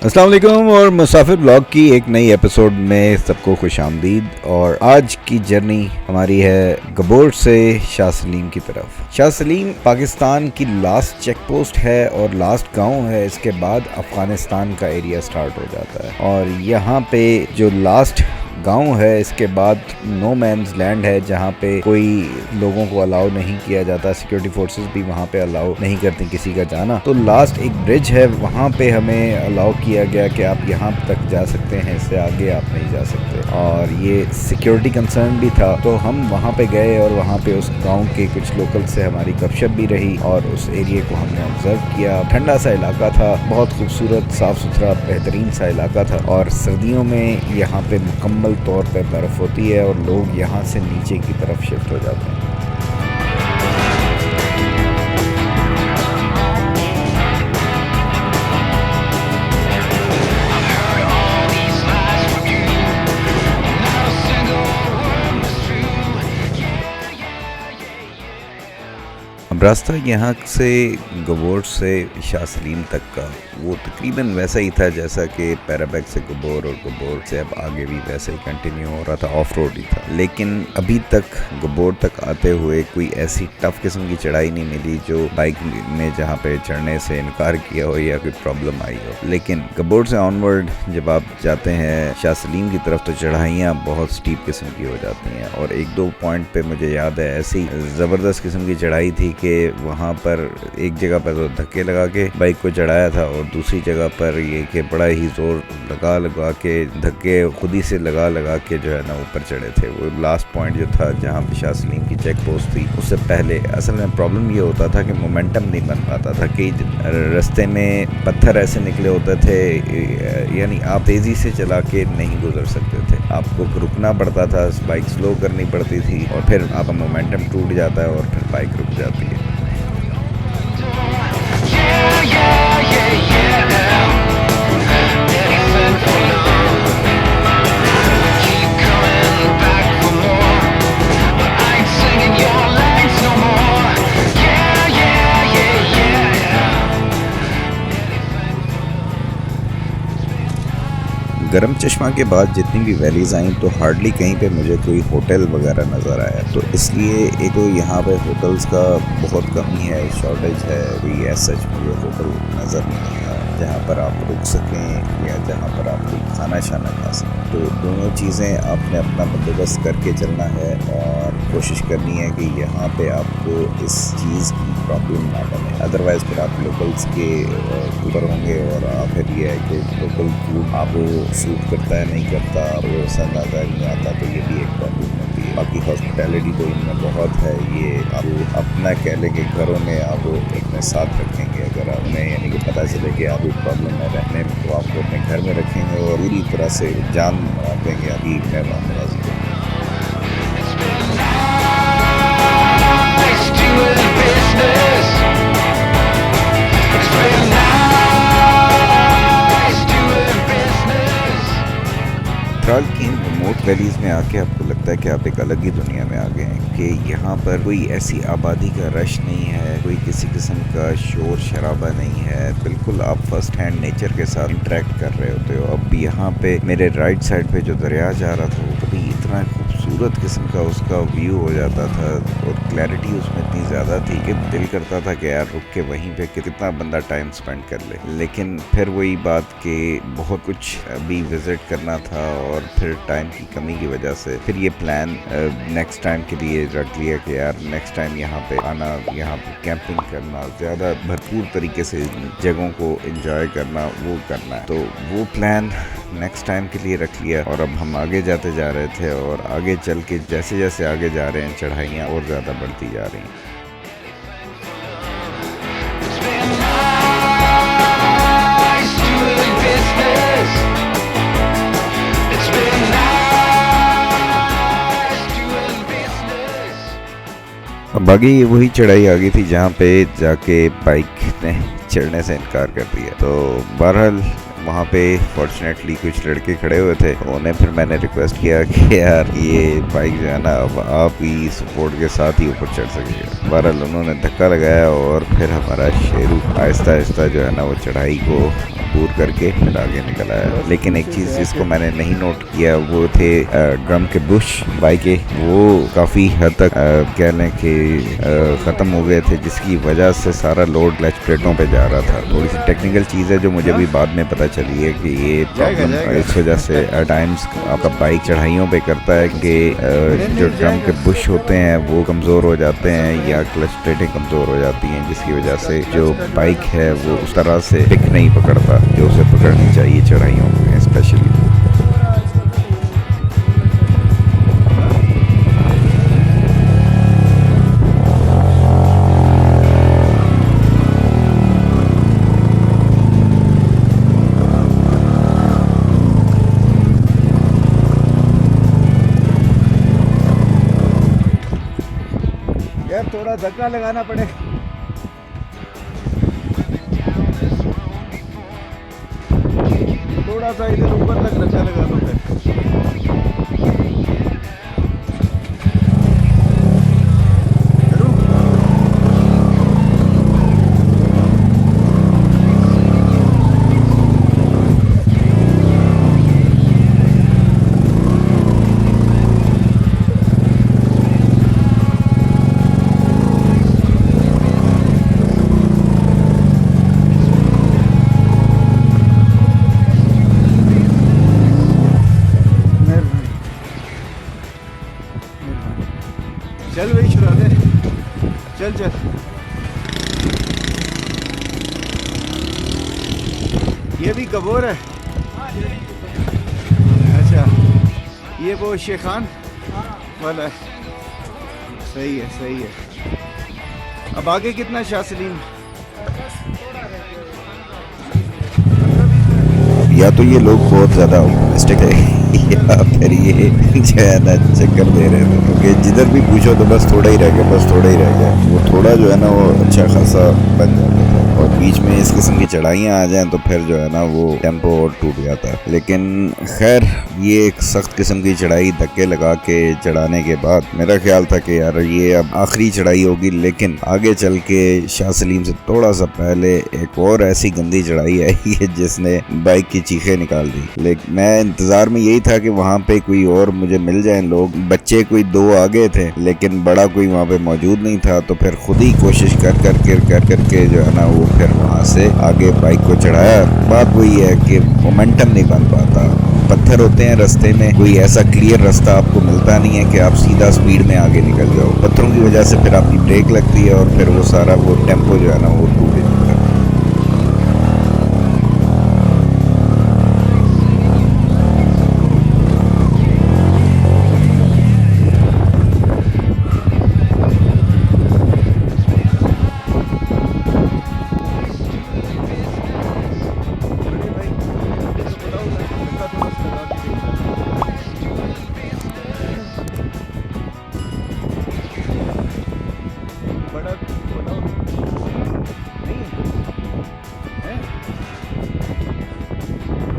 अस्सलाम वालेकुम और मुसाफिर ब्लॉग की एक नई एपिसोड में सबको खुशामदीद। और आज की जर्नी हमारी है गबोर से शाह सलीम की तरफ। शाह सलीम पाकिस्तान की लास्ट चेक पोस्ट है और लास्ट गांव है। इसके बाद अफ़गानिस्तान का एरिया स्टार्ट हो जाता है और यहाँ पे जो लास्ट गांव है इसके बाद नो मैन्स लैंड है जहाँ पे कोई लोगों को अलाउ नहीं किया जाता। सिक्योरिटी फोर्सेस भी वहाँ पे अलाउ नहीं करती किसी का जाना। तो लास्ट एक ब्रिज है, वहाँ पे हमें अलाउ किया गया कि आप यहाँ तक जा सकते हैं, इससे आगे आप नहीं जा सकते। और ये सिक्योरिटी कंसर्न भी था तो हम वहाँ पे गए और वहाँ पे उस गाँव के कुछ लोकल से हमारी गपशप भी रही और उस एरिया को हमने ऑब्जर्व किया। ठंडा सा इलाका था, बहुत खूबसूरत, साफ़ सुथरा, बेहतरीन सा इलाका था। और सर्दियों में यहाँ पे मुकम्मल तौर पर बर्फ होती है और लोग यहाँ से नीचे की तरफ शिफ्ट हो जाते हैं। अब रास्ता यहाँ से गबोर से शाह सलीम तक का वो तकरीबन वैसा ही था जैसा कि पैराबैग से गबोर और गबोर से अब आगे भी वैसे ही कंटिन्यू हो रहा था, ऑफ रोड ही था। लेकिन अभी तक गबोर तक आते हुए कोई ऐसी टफ किस्म की चढ़ाई नहीं मिली जो बाइक ने जहाँ पे चढ़ने से इनकार किया हो या कोई प्रॉब्लम आई हो। लेकिन गबोर से ऑनवर्ड जब आप जाते हैं शाह सलीम की तरफ तो चढ़ाइयाँ बहुत स्टीप किस्म की हो जाती हैं। और एक दो पॉइंट पे मुझे याद है ऐसी ज़बरदस्त किस्म की चढ़ाई थी कि वहाँ पर एक जगह पर तो धक्के लगा के बाइक को चढ़ाया था और दूसरी जगह पर ये कि बड़ा ही जोर लगा के धक्के खुद ही से लगा के जो है ना ऊपर चढ़े थे। वो लास्ट पॉइंट जो था जहाँ पे शाह सलीम की चेक पोस्ट थी उससे पहले असल में प्रॉब्लम ये होता था कि मोमेंटम नहीं बन पाता था कि रास्ते में पत्थर ऐसे निकले होते थे, यानी आप तेज़ी से चला के नहीं गुजर सकते थे, आपको रुकना पड़ता था, बाइक स्लो करनी पड़ती थी और फिर आपका मोमेंटम टूट जाता है और फिर बाइक रुक जाती है। गरम चश्मा के बाद जितनी भी वैलीज़ आई तो हार्डली कहीं पे मुझे कोई होटल वगैरह नज़र आया। तो इसलिए एक तो यहाँ पे होटल्स का बहुत कमी है, शॉर्टेज है, कोई ऐसा मुझे होटल नज़र नहीं आया जहाँ पर आप रुक सकें या जहाँ पर आप कोई खाना शाना खा सकें। तो दोनों चीज़ें आपने अपना बंदोबस्त करके चलना है और कोशिश करनी है कि यहाँ पे आपको इस चीज़ की प्रॉब्लम ना बने। अदरवाइज़ फिर आप लोकल्स के ऊपर होंगे और फिर ये है कि लोकल फूड आपको सूट करता है नहीं करता, वो अंदाज़ा नहीं आता, तो ये भी एक प्रॉब्लम होती है। बाकी हॉस्पिटैलिटी तो इनमें बहुत है, ये आप अपना कह लें कि घरों में आप अपने साथ रखेंगे। अगर उन्हें यानी कि पता चले कि आप प्रॉब्लम में रहने तो आपको अपने घर में रखेंगे और पूरी तरह से जान देंगे आपकी मेहमान नवाजी को। थ्राल की रिमोट वैलीज़ में आके आपको लगता है कि आप एक अलग ही दुनिया में आ गए हैं कि यहाँ पर कोई ऐसी आबादी का रश नहीं है, कोई किसी किस्म का शोर शराबा नहीं है, बिल्कुल आप फर्स्ट हैंड नेचर के साथ इंटरेक्ट कर रहे होते हो। अब यहाँ पे मेरे राइट साइड पे जो दरिया जा रहा था वो कभी इतना खूबसूरत किस्म का उसका व्यू हो जाता था और क्लैरिटी उसमें इतनी ज़्यादा थी कि दिल करता था कि यार रुक के वहीं पे कितना बंदा टाइम स्पेंड कर ले। लेकिन फिर वही बात कि बहुत कुछ अभी विज़िट करना था और फिर टाइम की कमी की वजह से फिर ये प्लान नेक्स्ट टाइम के लिए रख लिया कि यार नेक्स्ट टाइम यहाँ पे आना, यहाँ पे कैंपिंग करना, ज़्यादा भरपूर तरीके से जगहों को एंजॉय करना, वो करना है। तो वो प्लान नेक्स्ट टाइम के लिए रख लिया और अब हम आगे जाते जा रहे थे और आगे चल के जैसे जैसे आगे जा रहे हैं चढ़ाइयाँ और ज़्यादा बढ़ती जा रही हैं। अब आगे ये वही चढ़ाई आ गई थी जहाँ पे जाके बाइक ने चढ़ने से इनकार कर दिया। तो बहरहाल वहाँ पे फॉर्चुनेटली कुछ लड़के खड़े हुए थे, तो उन्हें फिर मैंने रिक्वेस्ट किया कि यार ये बाइक जो है ना अब आप ही सपोर्ट के साथ ही ऊपर चढ़ सकेगा। बहरहाल उन्होंने धक्का लगाया और फिर हमारा शेरू आहिस्ता आहिस्ता जो है ना वो चढ़ाई को मजबूर करके फिर आगे निकल आया। लेकिन एक चीज़ जिसको मैंने नहीं नोट किया वो थे ड्रम के बुश बाइकें, वो काफ़ी हद तक कह लें कि ख़त्म हो गए थे, जिसकी वजह से सारा लोड क्लच प्लेटों पे जा रहा था। थोड़ी सी टेक्निकल चीज़ है जो मुझे भी बाद में पता चली है कि ये प्रॉब्लम इस वजह से टाइम्स आपका बाइक चढ़ाइयों पे करता है कि जो ड्रम के बुश होते हैं वो कमज़ोर हो जाते हैं या क्लच प्लेटें कमज़ोर हो जाती हैं, जिसकी वजह से जो बाइक है वो उस तरह से पिक नहीं पकड़ता जो उसे पकड़नी चाहिए चढ़ाइयों में स्पेशली। यार थोड़ा धक्का लगाना पड़ेगा। थोड़ा सा इधर ऊपर तक धक्का लगा लो फिर। चल भाई छुड़ा दे, चल चल। ये भी कबूर है। अच्छा, ये वो शेखान वाला है। सही है सही है। अब आगे कितना शाह सलीम? या तो ये लोग बहुत ज़्यादा ऑप्टिमिस्टिक है या फिर ये जो है ना चक्कर दे रहे हैं, क्योंकि जिधर भी पूछो तो बस थोड़ा ही रह गया, बस थोड़ा ही रह गया। वो थोड़ा जो है ना वो अच्छा खासा बन जाता था, और बीच में इस किस्म की चढ़ाइयाँ आ जाएं तो फिर जो है ना वो टेम्पो और टूट जाता है। लेकिन खैर ये एक सख्त किस्म की चढ़ाई धक्के लगा के चढ़ाने के बाद मेरा ख्याल था कि यार ये अब आखिरी चढ़ाई होगी, लेकिन आगे चल के शाह सलीम से थोड़ा सा पहले एक और ऐसी गंदी चढ़ाई आई है जिसने बाइक की चीखें निकाल दी। लेकिन मैं इंतजार में यही था कि वहाँ पे कोई और मुझे मिल जाए लोग। बच्चे कोई दो आगे थे लेकिन बड़ा कोई वहाँ पे मौजूद नहीं था, तो फिर खुद ही कोशिश कर करके जो है ना वो फिर वहाँ से आगे बाइक को चढ़ाया। बात वही है कि मोमेंटम नहीं बन पाता, पत्थर होते हैं रास्ते में, कोई ऐसा क्लियर रास्ता आपको मिलता नहीं है कि आप सीधा स्पीड में आगे निकल जाओ। पत्थरों की वजह से फिर आपकी ब्रेक लगती है और फिर वो सारा वो टेम्पो जो है ना वो टूट जाता है।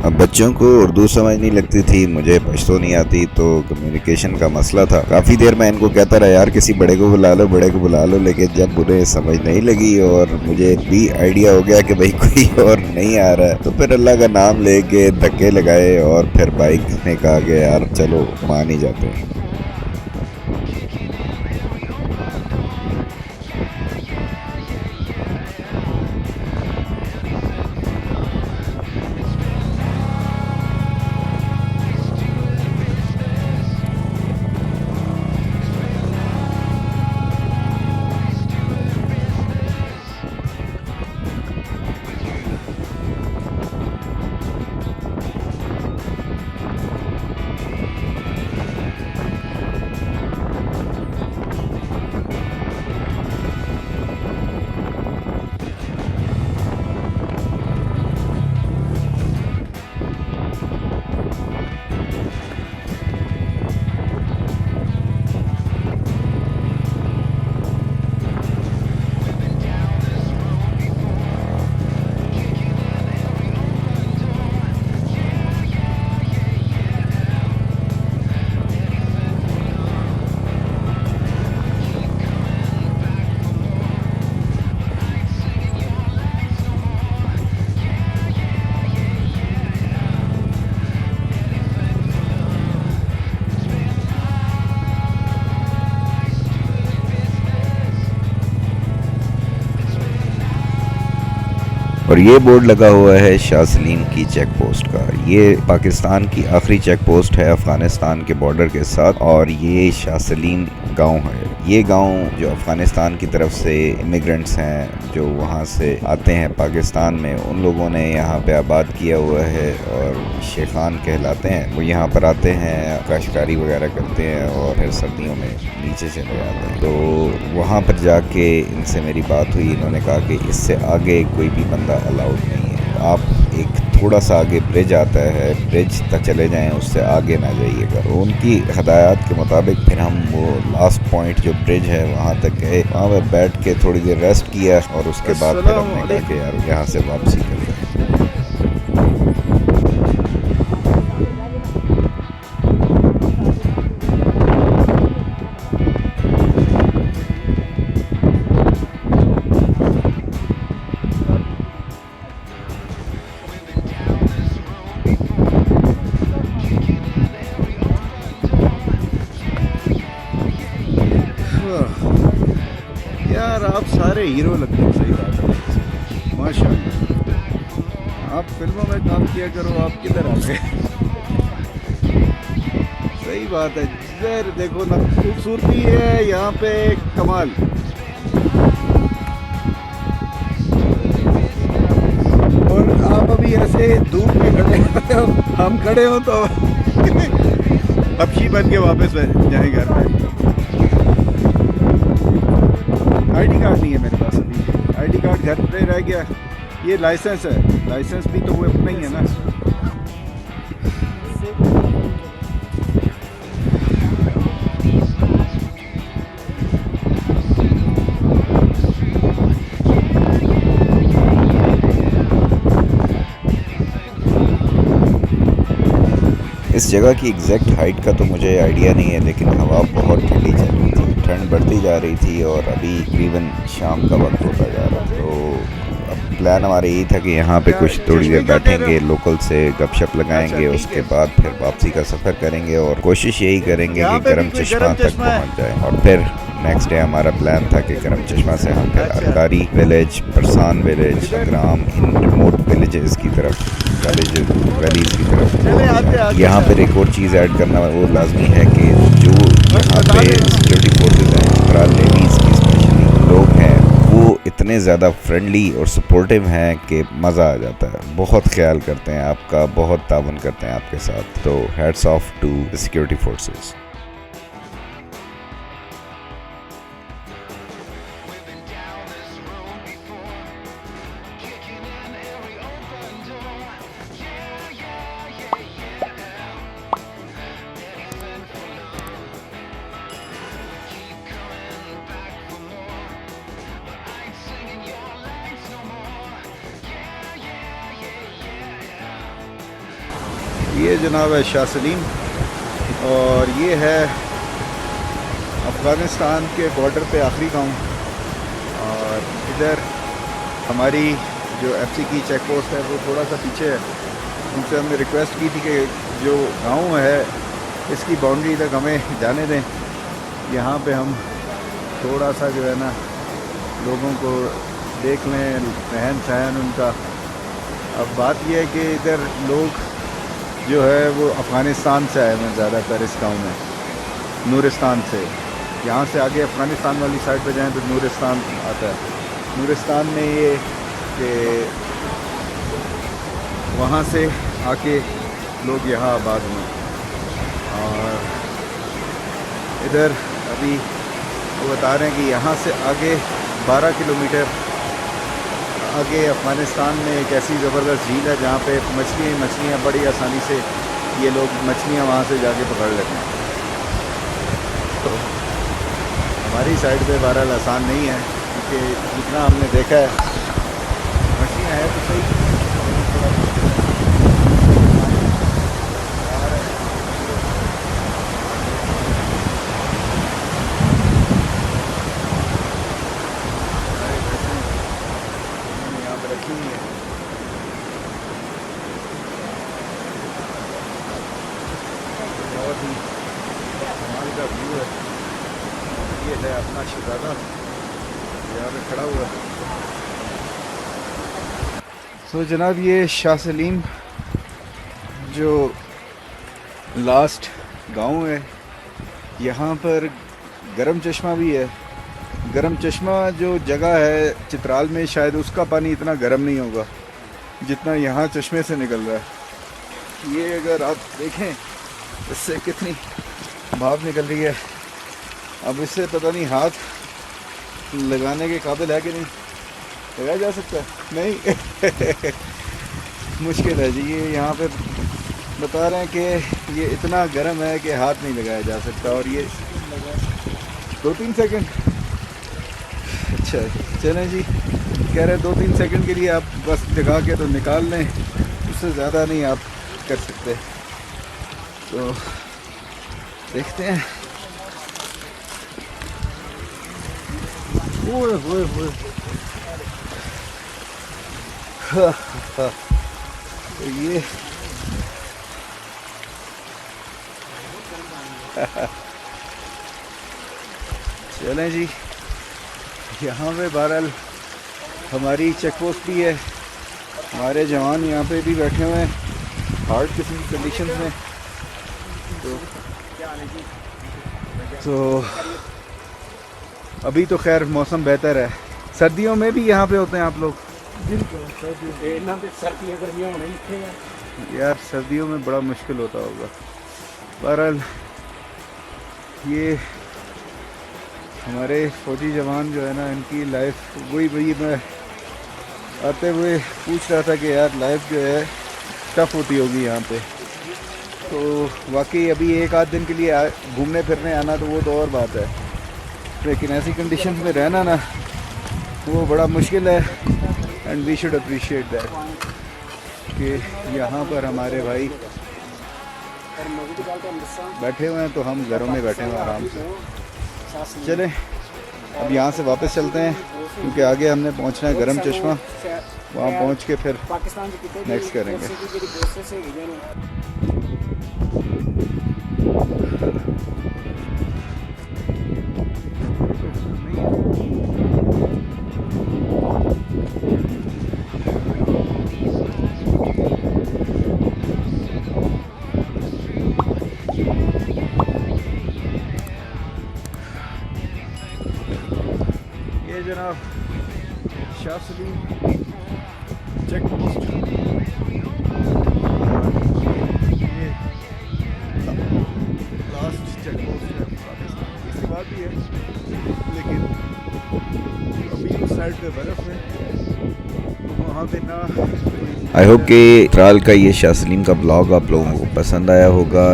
अब बच्चों को उर्दू समझ नहीं लगती थी, मुझे पश्तो नहीं आती, तो कम्युनिकेशन का मसला था। काफ़ी देर मैं इनको कहता रहा यार किसी बड़े को बुला लो, बड़े को बुला लो, लेकिन जब उन्हें समझ नहीं लगी और मुझे भी आइडिया हो गया कि भाई कोई और नहीं आ रहा है, तो फिर अल्लाह का नाम लेके धक्के लगाए और फिर बाइक ने कहा कि यार चलो मान ही जाते हैं। और ये बोर्ड लगा हुआ है शाह सलीम की चेक पोस्ट का। ये पाकिस्तान की आखिरी चेक पोस्ट है अफ़गानिस्तान के बॉर्डर के साथ, और ये शाह सलीम गाँव है। ये गांव जो अफ़गानिस्तान की तरफ से इमिग्रेंट्स हैं जो वहाँ से आते हैं पाकिस्तान में, उन लोगों ने यहाँ पे आबाद किया हुआ है और शेखान कहलाते हैं। वो यहाँ पर आते हैं, काश्तकारी वगैरह करते हैं और फिर सर्दियों में नीचे चले जाते हैं। तो वहाँ पर जाके इनसे मेरी बात हुई। इन्होंने कहा कि इससे आगे कोई भी बंदा अलाउड नहीं है। आप एक थोड़ा सा आगे ब्रिज आता है, ब्रिज तक चले जाएं, उससे आगे ना जाइएगा। तो उनकी हदायत के मुताबिक फिर हम वो लास्ट पॉइंट जो ब्रिज है वहाँ तक गए। वहाँ पर बैठ के थोड़ी देर रेस्ट किया और उसके बाद फिर हमने कहा कि यार यहाँ से वापसी करते हैं। यार आप सारे हीरो लगते हैं, सही बात है, माशाल्लाह। आप फिल्मों में काम किया करो, आप किधर आ गए? सही बात है। इधर देखो ना, खूबसूरती है यहाँ पे कमाल। और आप अभी ऐसे धूप में खड़े हो, हम खड़े हो तो हबशी बन के वापस जाए घर पे। आईडी कार्ड नहीं है मेरे पास अभी, आईडी कार्ड घर पे रह गया। ये लाइसेंस है, लाइसेंस भी तो वो अपना ही है ना। इस जगह की एग्जैक्ट हाइट का तो मुझे आइडिया नहीं है, लेकिन हवा बहुत ठंडी चल रही थी, ठंड बढ़ती जा रही थी और अभी तकरीबन शाम का वक्त होता जा रहा था। तो अब प्लान हमारा यही था कि यहाँ पे कुछ थोड़ी देर बैठेंगे, लोकल से गपशप लगाएंगे, उसके बाद फिर वापसी का सफ़र करेंगे और कोशिश यही करेंगे कि करम चश्मा तक पहुँच जाए। और फिर नेक्स्ट डे हमारा प्लान था कि करम चश्मा से हम फिर अरकारी विलेज, परसान विलेज, ग्राम, इन रिमोट विलेजेस की तरफ, वैलीज की तरफ। यहाँ पर एक और चीज़ ऐड करना वो लाजमी है कि जो यहाँ पे सिक्योरिटी फोर्सेज हैं, फराल लेडीज़ की स्पेशली लोग हैं, वो इतने ज़्यादा फ्रेंडली और सपोर्टिव हैं कि मज़ा आ जाता है। बहुत ख्याल करते हैं आपका, बहुत तावन करते हैं आपके साथ। तो hats off to the security forces. ये जनाब है शाह सलीम, और ये है अफ़गानिस्तान के बॉर्डर पे आखिरी गांव। और इधर हमारी जो एफसी की चेक पोस्ट है वो थोड़ा सा पीछे है। उनसे हमने रिक्वेस्ट की थी कि जो गांव है इसकी बाउंड्री तक हमें जाने दें, यहाँ पे हम थोड़ा सा जो है ना लोगों को देख लें, रहन सहन उनका। अब बात यह है कि इधर लोग जो है वो अफ़गानिस्तान से आए हैं ज़्यादातर इस गाँव में, नूरिस्तान से। यहाँ से आगे अफ़गानिस्तान वाली साइड पे जाएं तो नूरिस्तान आता है। नूरिस्तान में ये कि वहाँ से आके लोग यहाँ आबाद हुए। और इधर अभी वो बता रहे हैं कि यहाँ से आगे 12 किलोमीटर आगे अफ़गानिस्तान में एक ऐसी ज़बरदस्त झील है जहाँ पे मछलियाँ बड़ी आसानी से ये लोग मछलियाँ वहाँ से जाके पकड़ लेते हैं। तो हमारी साइड पे बहरहाल आसान नहीं है, क्योंकि जितना हमने देखा है मछलियाँ हैं तो सही। बहुत ही कमाल का व्यू है। ये है अपना शहजादा यहाँ पे खड़ा हुआ है। तो जनाब ये शाह सलीम जो लास्ट गांव है, यहाँ पर गरम चश्मा भी है। गरम चश्मा जो जगह है चित्राल में, शायद उसका पानी इतना गर्म नहीं होगा जितना यहाँ चश्मे से निकल रहा है। ये अगर आप देखें इससे कितनी भाप निकल रही है। अब इससे पता नहीं हाथ लगाने के काबिल है कि नहीं, लगाया जा सकता है नहीं मुश्किल है जी। ये यहाँ पे बता रहे हैं कि ये इतना गर्म है कि हाथ नहीं लगाया जा सकता। और ये 2-3 सेकंड, अच्छा चलें जी, कह रहे हैं 2-3 सेकंड के लिए आप बस जगा के तो निकाल लें, उससे ज़्यादा नहीं आप कर सकते। तो देखते हैं। ओए होए होए तो ये चलें जी, यहाँ पे बहरहाल हमारी चेक पोस्ट भी है। हमारे जवान यहाँ पे भी बैठे हुए हैं हार्ड किस्म की कंडीशन में। तो अभी तो खैर मौसम बेहतर है। सर्दियों में भी यहाँ पे होते हैं आप लोग? यार सर्दियों में बड़ा मुश्किल होता होगा। बहरहाल ये हमारे फौजी जवान जो है ना, इनकी लाइफ वही मैं आते हुए पूछ रहा था कि यार लाइफ जो है टफ होती होगी यहाँ पे। तो वाकई अभी 1-8 दिन के लिए घूमने फिरने आना तो वो तो और बात है, लेकिन ऐसी कंडीशन में रहना ना वो बड़ा मुश्किल है। And we should appreciate that कि यहाँ पर हमारे भाई बैठे हुए हैं तो हम घरों में बैठे हुए आराम से। चलें अब यहाँ से वापस चलते हैं, क्योंकि आगे हमने पहुँचना है गरम चश्मा। वहाँ पहुँच के फिर नेक्स्ट करेंगे। ये जनाब शाह सलीम चेक पोस्ट, ये लास्ट चेक पोस्ट है पाकिस्तान। इसके बाद भी है, लेकिन अभी उस साइड पे बर्फ़ है, वहाँ पे ना। आई होप कि चित्राल का ये शाह सलीम का ब्लॉग आप लोगों को पसंद आया होगा।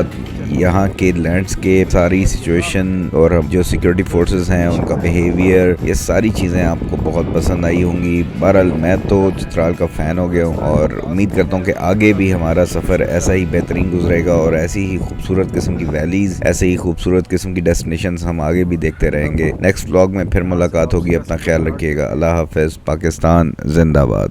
यहाँ के लैंडस्केप, सारी सिचुएशन और जो सिक्योरिटी फोर्सेस हैं उनका बिहेवियर, ये सारी चीज़ें आपको बहुत पसंद आई होंगी। बहरहाल मैं तो चित्राल का फ़ैन हो गया हूँ और उम्मीद करता हूँ कि आगे भी हमारा सफ़र ऐसा ही बेहतरीन गुजरेगा और ऐसी ही खूबसूरत किस्म की वैलीज़, ऐसे ही खूबसूरत किस्म की डेस्टिनेशंस हम आगे भी देखते रहेंगे। नेक्स्ट ब्लॉग में फिर मुलाकात होगी। अपना ख्याल रखिएगा। अल्लाह हाफ़िज़। पाकिस्तान जिंदाबाद।